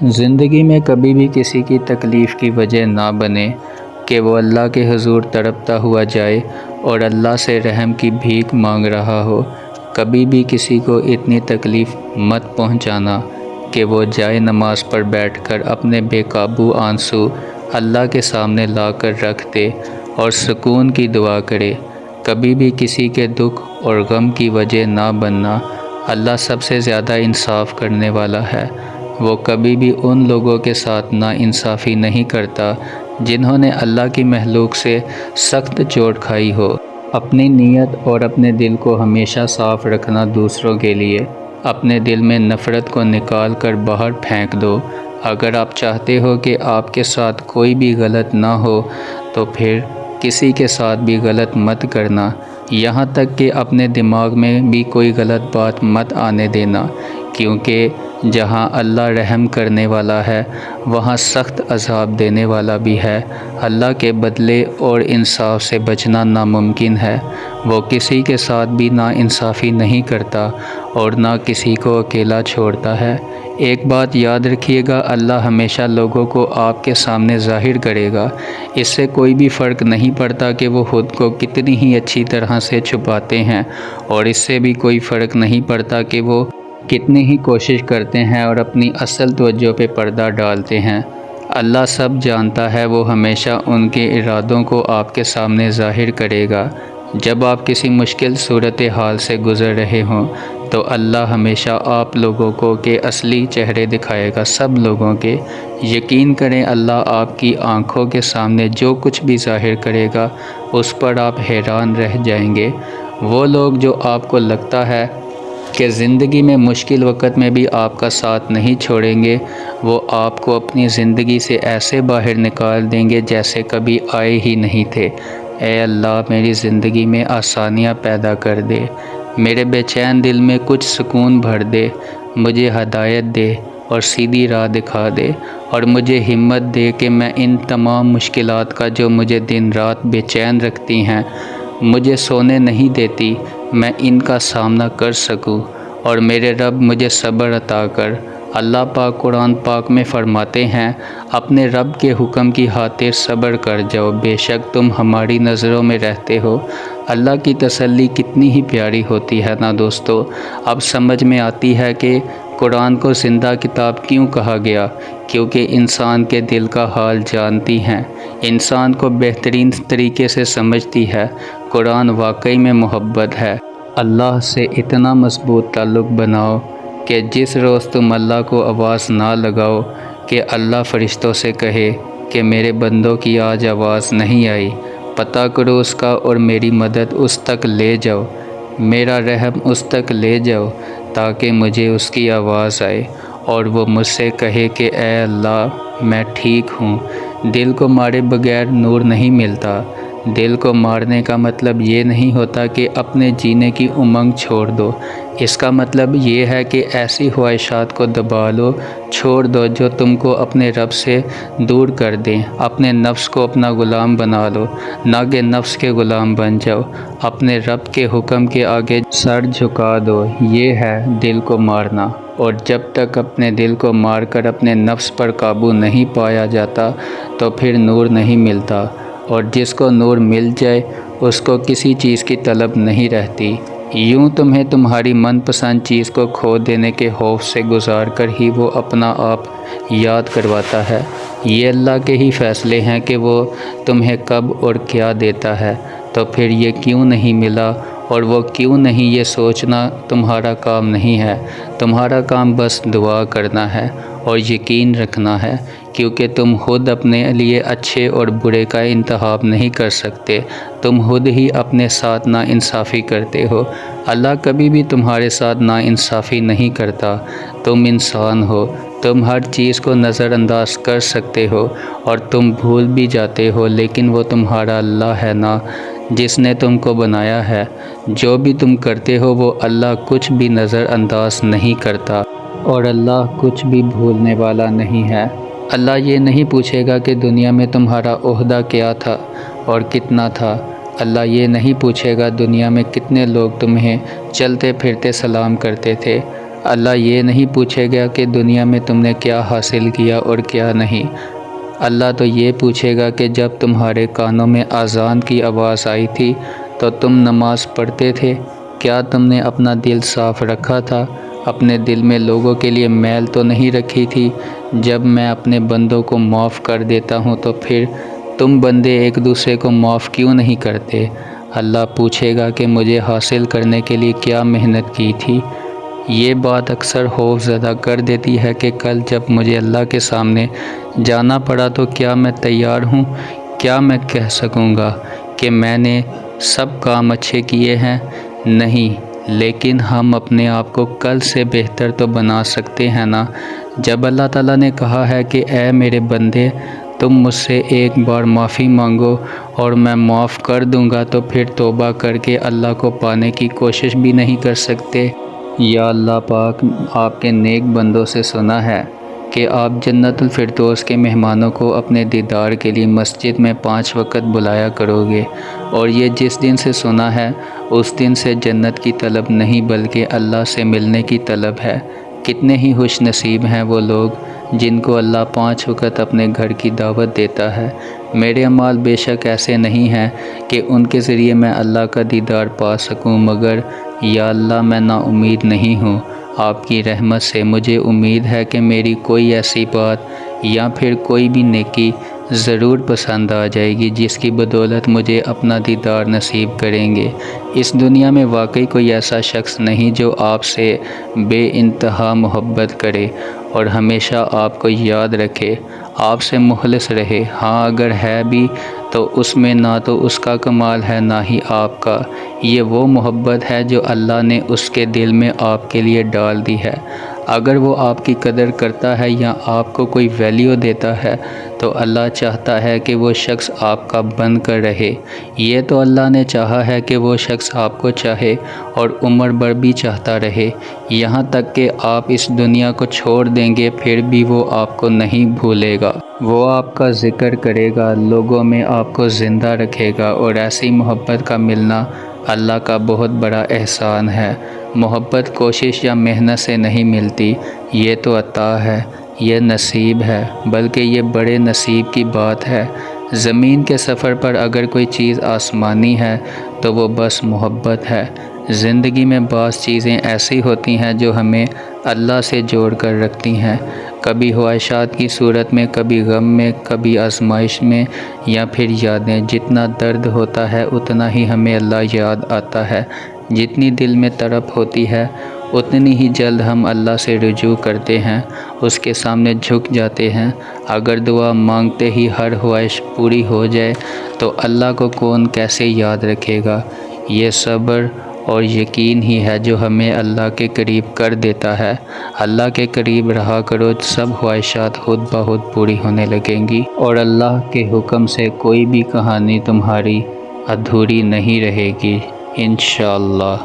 زندگی میں کبھی بھی کسی کی تکلیف کی وجہ نہ بنے کہ وہ اللہ کے حضور تڑپتا ہوا جائے اور اللہ سے رحم کی بھیک مانگ رہا ہو۔ کبھی بھی کسی کو اتنی تکلیف مت پہنچانا کہ وہ جائے نماز پر بیٹھ کر اپنے بے قابو آنسو اللہ کے سامنے لا کر رکھ دے اور سکون کی دعا کرے۔ کبھی بھی کسی کے دکھ اور غم کی وجہ نہ بننا۔ اللہ سب سے زیادہ انصاف کرنے والا ہے۔ وہ کبھی بھی ان لوگوں کے ساتھ نا انصافی نہیں کرتا جنہوں نے اللہ کی مخلوق سے سخت چوٹ کھائی ہو۔ اپنی نیت اور اپنے دل کو ہمیشہ صاف رکھنا دوسروں کے لیے۔ اپنے دل میں نفرت کو نکال کر باہر پھینک دو۔ اگر آپ چاہتے ہو کہ آپ کے ساتھ کوئی بھی غلط نہ ہو تو پھر کسی کے ساتھ بھی غلط مت کرنا، یہاں تک کہ اپنے دماغ میں بھی کوئی غلط بات مت آنے دینا، کیونکہ جہاں اللہ رحم کرنے والا ہے وہاں سخت عذاب دینے والا بھی ہے۔ اللہ کے بدلے اور انصاف سے بچنا ناممکن ہے۔ وہ کسی کے ساتھ بھی نا انصافی نہیں کرتا اور نہ کسی کو اکیلا چھوڑتا ہے۔ ایک بات یاد رکھیے گا، اللہ ہمیشہ لوگوں کو آپ کے سامنے ظاہر کرے گا۔ اس سے کوئی بھی فرق نہیں پڑتا کہ وہ خود کو کتنی ہی اچھی طرح سے چھپاتے ہیں، اور اس سے بھی کوئی فرق نہیں پڑتا کہ وہ کتنی ہی کوشش کرتے ہیں اور اپنی اصل توجہ پہ پردہ ڈالتے ہیں۔ اللہ سب جانتا ہے، وہ ہمیشہ ان کے ارادوں کو آپ کے سامنے ظاہر کرے گا۔ جب آپ کسی مشکل صورتحال سے گزر رہے ہوں تو اللہ ہمیشہ آپ لوگوں کو کے اصلی چہرے دکھائے گا، سب لوگوں کے۔ یقین کریں، اللہ آپ کی آنکھوں کے سامنے جو کچھ بھی ظاہر کرے گا اس پر آپ حیران رہ جائیں گے۔ وہ لوگ جو آپ کو لگتا ہے کہ زندگی میں مشکل وقت میں بھی آپ کا ساتھ نہیں چھوڑیں گے، وہ آپ کو اپنی زندگی سے ایسے باہر نکال دیں گے جیسے کبھی آئے ہی نہیں تھے۔ اے اللہ، میری زندگی میں آسانیاں پیدا کر دے، میرے بے چین دل میں کچھ سکون بھر دے، مجھے ہدایت دے اور سیدھی راہ دکھا دے، اور مجھے ہمت دے کہ میں ان تمام مشکلات کا جو مجھے دن رات بے چین رکھتی ہیں، مجھے سونے نہیں دیتی، میں ان کا سامنا کر سکوں، اور میرے رب مجھے صبر عطا کر۔ اللہ پاک قرآن پاک میں فرماتے ہیں، اپنے رب کے حکم کی خاطر صبر کر جاؤ، بے شک تم ہماری نظروں میں رہتے ہو۔ اللہ کی تسلی کتنی ہی پیاری ہوتی ہے نا دوستو۔ اب سمجھ میں آتی ہے کہ قرآن کو زندہ کتاب کیوں کہا گیا، کیونکہ انسان کے دل کا حال جانتی ہیں، انسان کو بہترین طریقے سے سمجھتی ہے۔ قرآن واقعی میں محبت ہے۔ اللہ سے اتنا مضبوط تعلق بناؤ کہ جس روز تم اللہ کو آواز نہ لگاؤ کہ اللہ فرشتوں سے کہے کہ میرے بندوں کی آج آواز نہیں آئی، پتہ کرو اس کا اور میری مدد اس تک لے جاؤ، میرا رحم اس تک لے جاؤ تاکہ مجھے اس کی آواز آئے اور وہ مجھ سے کہے کہ اے اللہ میں ٹھیک ہوں۔ دل کو مارے بغیر نور نہیں ملتا۔ دل کو مارنے کا مطلب یہ نہیں ہوتا کہ اپنے جینے کی امنگ چھوڑ دو، اس کا مطلب یہ ہے کہ ایسی خواہشات کو دبا لو، چھوڑ دو جو تم کو اپنے رب سے دور کر دیں۔ اپنے نفس کو اپنا غلام بنا لو، نہ کہ نفس کے غلام بن جاؤ۔ اپنے رب کے حکم کے آگے سر جھکا دو، یہ ہے دل کو مارنا۔ اور جب تک اپنے دل کو مار کر اپنے نفس پر قابو نہیں پایا جاتا تو پھر نور نہیں ملتا، اور جس کو نور مل جائے اس کو کسی چیز کی طلب نہیں رہتی۔ یوں تمہیں تمہاری من پسند چیز کو کھو دینے کے خوف سے گزار کر ہی وہ اپنا آپ یاد کرواتا ہے۔ یہ اللہ کے ہی فیصلے ہیں کہ وہ تمہیں کب اور کیا دیتا ہے، تو پھر یہ کیوں نہیں ملا اور وہ کیوں نہیں، یہ سوچنا تمہارا کام نہیں ہے۔ تمہارا کام بس دعا کرنا ہے اور یقین رکھنا ہے، کیونکہ تم خود اپنے لیے اچھے اور برے کا انتخاب نہیں کر سکتے، تم خود ہی اپنے ساتھ نا انصافی کرتے ہو۔ اللہ کبھی بھی تمہارے ساتھ نا انصافی نہیں کرتا۔ تم انسان ہو، تم ہر چیز کو نظر انداز کر سکتے ہو اور تم بھول بھی جاتے ہو، لیکن وہ تمہارا اللہ ہے نا جس نے تم کو بنایا ہے۔ جو بھی تم کرتے ہو وہ اللہ کچھ بھی نظر انداز نہیں کرتا، اور اللہ کچھ بھی بھولنے والا نہیں ہے۔ اللہ یہ نہیں پوچھے گا کہ دنیا میں تمہارا عہدہ کیا تھا اور کتنا تھا۔ اللہ یہ نہیں پوچھے گا دنیا میں کتنے لوگ تمہیں چلتے پھرتے سلام کرتے تھے۔ اللہ یہ نہیں پوچھے گا کہ دنیا میں تم نے کیا حاصل کیا اور کیا نہیں۔ اللہ تو یہ پوچھے گا کہ جب تمہارے کانوں میں اذان کی آواز آئی تھی تو تم نماز پڑھتے تھے؟ کیا تم نے اپنا دل صاف رکھا تھا؟ اپنے دل میں لوگوں کے لیے میل تو نہیں رکھی تھی؟ جب میں اپنے بندوں کو معاف کر دیتا ہوں تو پھر تم بندے ایک دوسرے کو معاف کیوں نہیں کرتے؟ اللہ پوچھے گا کہ مجھے حاصل کرنے کے لیے کیا محنت کی تھی۔ یہ بات اکثر خوف زدہ کر دیتی ہے کہ کل جب مجھے اللہ کے سامنے جانا پڑا تو کیا میں تیار ہوں؟ کیا میں کہہ سکوں گا کہ میں نے سب کام اچھے کیے ہیں؟ نہیں، لیکن ہم اپنے آپ کو کل سے بہتر تو بنا سکتے ہیں نا۔ جب اللہ تعالیٰ نے کہا ہے کہ اے میرے بندے، تم مجھ سے ایک بار معافی مانگو اور میں معاف کر دوں گا، تو پھر توبہ کر کے اللہ کو پانے کی کوشش بھی نہیں کر سکتے؟ یا اللہ پاک، آپ کے نیک بندوں سے سنا ہے کہ آپ جنت الفردوس کے مہمانوں کو اپنے دیدار کے لیے مسجد میں 5 وقت بلایا کرو گے، اور یہ جس دن سے سنا ہے اس دن سے جنت کی طلب نہیں بلکہ اللہ سے ملنے کی طلب ہے۔ کتنے ہی خوش نصیب ہیں وہ لوگ جن کو اللہ 5 وقت اپنے گھر کی دعوت دیتا ہے۔ میرے اعمال بے شک ایسے نہیں ہیں کہ ان کے ذریعے میں اللہ کا دیدار پا سکوں، مگر یا اللہ میں نا امید نہیں ہوں۔ آپ کی رحمت سے مجھے امید ہے کہ میری کوئی ایسی بات یا پھر کوئی بھی نیکی ضرور پسند آ جائے گی جس کی بدولت مجھے اپنا دیدار نصیب کریں گے۔ اس دنیا میں واقعی کوئی ایسا شخص نہیں جو آپ سے بے انتہا محبت کرے اور ہمیشہ آپ کو یاد رکھے، آپ سے مخلص رہے۔ ہاں، اگر ہے بھی تو اس میں نہ تو اس کا کمال ہے نہ ہی آپ کا۔ یہ وہ محبت ہے جو اللہ نے اس کے دل میں آپ کے لیے ڈال دی ہے۔ اگر وہ آپ کی قدر کرتا ہے یا آپ کو کوئی ویلیو دیتا ہے تو اللہ چاہتا ہے کہ وہ شخص آپ کا بن کر رہے۔ یہ تو اللہ نے چاہا ہے کہ وہ شخص آپ کو چاہے اور عمر بھر بھی چاہتا رہے، یہاں تک کہ آپ اس دنیا کو چھوڑ دیں گے پھر بھی وہ آپ کو نہیں بھولے گا۔ وہ آپ کا ذکر کرے گا، لوگوں میں آپ کو زندہ رکھے گا، اور ایسی محبت کا ملنا اللہ کا بہت بڑا احسان ہے۔ محبت کوشش یا محنت سے نہیں ملتی، یہ تو عطا ہے، یہ نصیب ہے، بلکہ یہ بڑے نصیب کی بات ہے۔ زمین کے سفر پر اگر کوئی چیز آسمانی ہے تو وہ بس محبت ہے۔ زندگی میں بعض چیزیں ایسی ہوتی ہیں جو ہمیں اللہ سے جوڑ کر رکھتی ہیں، کبھی خواہشات کی صورت میں، کبھی غم میں، کبھی آزمائش میں، یا پھر یادیں۔ جتنا درد ہوتا ہے اتنا ہی ہمیں اللہ یاد آتا ہے، جتنی دل میں تڑپ ہوتی ہے اتنی ہی جلد ہم اللہ سے رجوع کرتے ہیں، اس کے سامنے جھک جاتے ہیں۔ اگر دعا مانگتے ہی ہر خواہش پوری ہو جائے تو اللہ کو کون کیسے یاد رکھے گا؟ یہ صبر اور یقین ہی ہے جو ہمیں اللہ کے قریب کر دیتا ہے۔ اللہ کے قریب رہا کرو، سب خواہشات خود بخود پوری ہونے لگیں گی، اور اللہ کے حکم سے کوئی بھی کہانی تمہاری ادھوری نہیں رہے گی، انشاءاللہ۔